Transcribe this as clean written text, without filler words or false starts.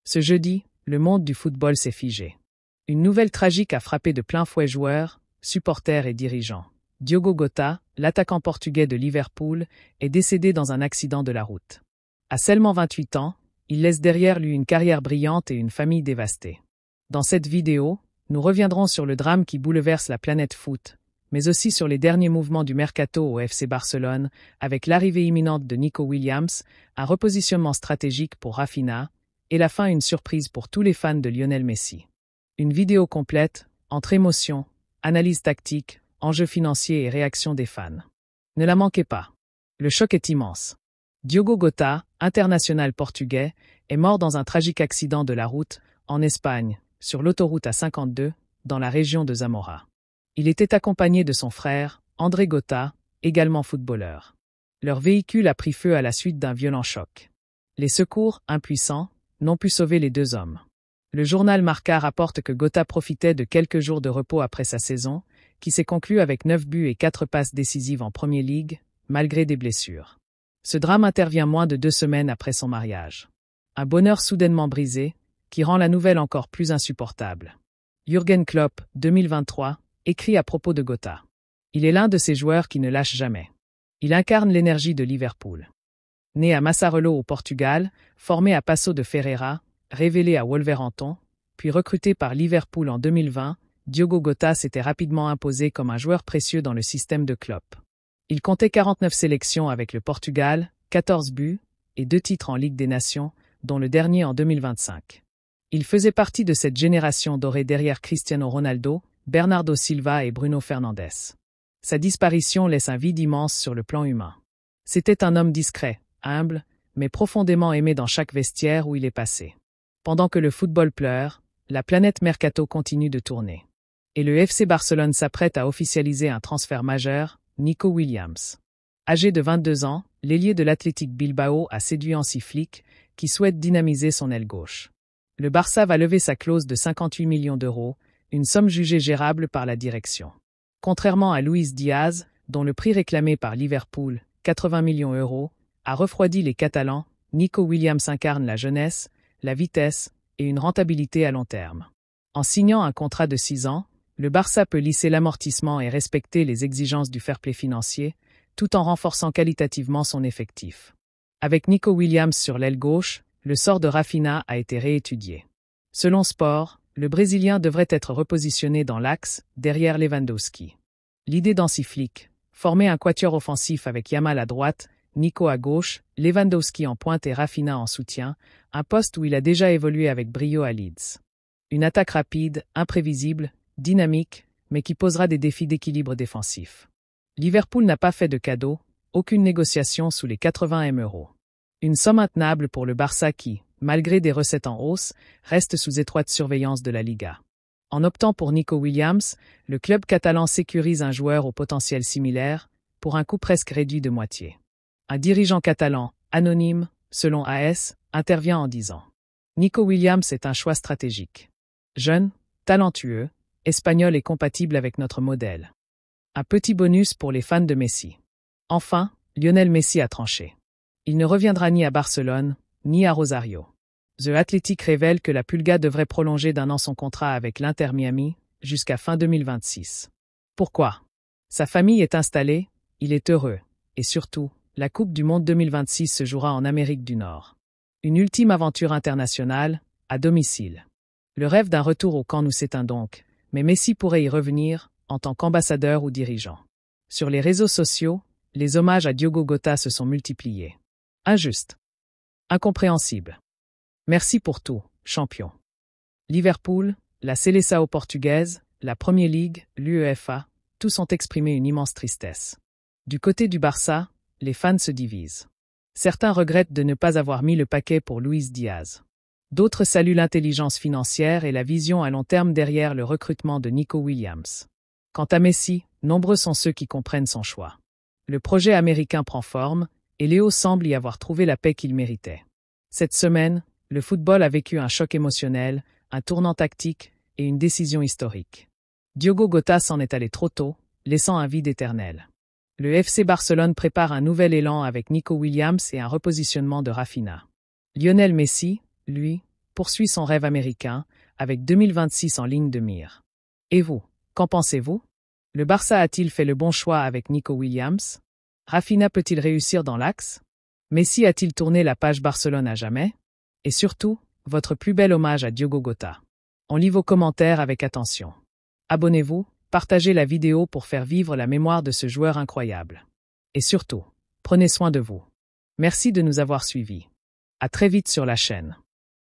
Ce jeudi, le monde du football s'est figé. Une nouvelle tragique a frappé de plein fouet joueurs, supporters et dirigeants. Diogo Jota, l'attaquant portugais de Liverpool, est décédé dans un accident de la route. À seulement 28 ans, il laisse derrière lui une carrière brillante et une famille dévastée. Dans cette vidéo, nous reviendrons sur le drame qui bouleverse la planète foot, mais aussi sur les derniers mouvements du mercato au FC Barcelone, avec l'arrivée imminente de Nico Williams, un repositionnement stratégique pour Raphinha, et la fin une surprise pour tous les fans de Lionel Messi. Une vidéo complète, entre émotions, analyse tactique, enjeux financiers et réactions des fans. Ne la manquez pas. Le choc est immense. Diogo Jota, international portugais, est mort dans un tragique accident de la route, en Espagne, sur l'autoroute A52, dans la région de Zamora. Il était accompagné de son frère, André Jota, également footballeur. Leur véhicule a pris feu à la suite d'un violent choc. Les secours, impuissants, n'ont pu sauver les deux hommes. Le journal Marca rapporte que Jota profitait de quelques jours de repos après sa saison, qui s'est conclue avec 9 buts et 4 passes décisives en Premier League, malgré des blessures. Ce drame intervient moins de 2 semaines après son mariage. Un bonheur soudainement brisé, qui rend la nouvelle encore plus insupportable. Jürgen Klopp, 2023, écrit à propos de Jota. Il est l'un de ces joueurs qui ne lâchent jamais. Il incarne l'énergie de Liverpool. Né à Massarello au Portugal, formé à Paço de Ferreira, révélé à Wolverhampton, puis recruté par Liverpool en 2020, Diogo Jota s'était rapidement imposé comme un joueur précieux dans le système de Klopp. Il comptait 49 sélections avec le Portugal, 14 buts et 2 titres en Ligue des Nations, dont le dernier en 2025. Il faisait partie de cette génération dorée derrière Cristiano Ronaldo, Bernardo Silva et Bruno Fernandes. Sa disparition laisse un vide immense sur le plan humain. C'était un homme discret, humble, mais profondément aimé dans chaque vestiaire où il est passé. Pendant que le football pleure, la planète Mercato continue de tourner. Et le FC Barcelone s'apprête à officialiser un transfert majeur, Nico Williams. Âgé de 22 ans, l'ailier de l'Athletic Bilbao a séduit Hansi Flick, qui souhaite dynamiser son aile gauche. Le Barça va lever sa clause de 58 millions d'euros, une somme jugée gérable par la direction. Contrairement à Luis Diaz, dont le prix réclamé par Liverpool, 80 millions d'euros, a refroidi les Catalans, Nico Williams incarne la jeunesse, la vitesse et une rentabilité à long terme. En signant un contrat de 6 ans, le Barça peut lisser l'amortissement et respecter les exigences du fair play financier, tout en renforçant qualitativement son effectif. Avec Nico Williams sur l'aile gauche, le sort de Raphinha a été réétudié. Selon Sport, le Brésilien devrait être repositionné dans l'axe, derrière Lewandowski. L'idée d'Hansi Flick, former un quatuor offensif avec Yamal à droite, Nico à gauche, Lewandowski en pointe et Raphinha en soutien, un poste où il a déjà évolué avec brio à Leeds. Une attaque rapide, imprévisible, dynamique, mais qui posera des défis d'équilibre défensif. Liverpool n'a pas fait de cadeau, aucune négociation sous les 80 M €. Une somme intenable pour le Barça qui, malgré des recettes en hausse, reste sous étroite surveillance de la Liga. En optant pour Nico Williams, le club catalan sécurise un joueur au potentiel similaire, pour un coût presque réduit de moitié. Un dirigeant catalan, anonyme, selon AS, intervient en disant « Nico Williams est un choix stratégique. Jeune, talentueux, espagnol et compatible avec notre modèle. Un petit bonus pour les fans de Messi. » Enfin, Lionel Messi a tranché. Il ne reviendra ni à Barcelone, ni à Rosario. The Athletic révèle que la Pulga devrait prolonger d'1 an son contrat avec l'Inter Miami, jusqu'à fin 2026. Pourquoi? Sa famille est installée, il est heureux, et surtout, la Coupe du Monde 2026 se jouera en Amérique du Nord. Une ultime aventure internationale, à domicile. Le rêve d'un retour au camp nous s'éteint donc, mais Messi pourrait y revenir, en tant qu'ambassadeur ou dirigeant. Sur les réseaux sociaux, les hommages à Diogo Jota se sont multipliés. Injuste. Incompréhensible. Merci pour tout, champion. Liverpool, la Seleção portugaise, la Premier League, l'UEFA, tous ont exprimé une immense tristesse. Du côté du Barça, les fans se divisent. Certains regrettent de ne pas avoir mis le paquet pour Luis Diaz. D'autres saluent l'intelligence financière et la vision à long terme derrière le recrutement de Nico Williams. Quant à Messi, nombreux sont ceux qui comprennent son choix. Le projet américain prend forme, et Léo semble y avoir trouvé la paix qu'il méritait. Cette semaine, le football a vécu un choc émotionnel, un tournant tactique et une décision historique. Diogo Jota s'en est allé trop tôt, laissant un vide éternel. Le FC Barcelone prépare un nouvel élan avec Nico Williams et un repositionnement de Raphinha. Lionel Messi, lui, poursuit son rêve américain, avec 2026 en ligne de mire. Et vous, qu'en pensez-vous? Le Barça a-t-il fait le bon choix avec Nico Williams? Rafinha peut-il réussir dans l'axe? Messi a-t-il tourné la page Barcelone à jamais? Et surtout, votre plus bel hommage à Diogo Jota. On lit vos commentaires avec attention. Abonnez-vous, partagez la vidéo pour faire vivre la mémoire de ce joueur incroyable. Et surtout, prenez soin de vous. Merci de nous avoir suivis. À très vite sur la chaîne.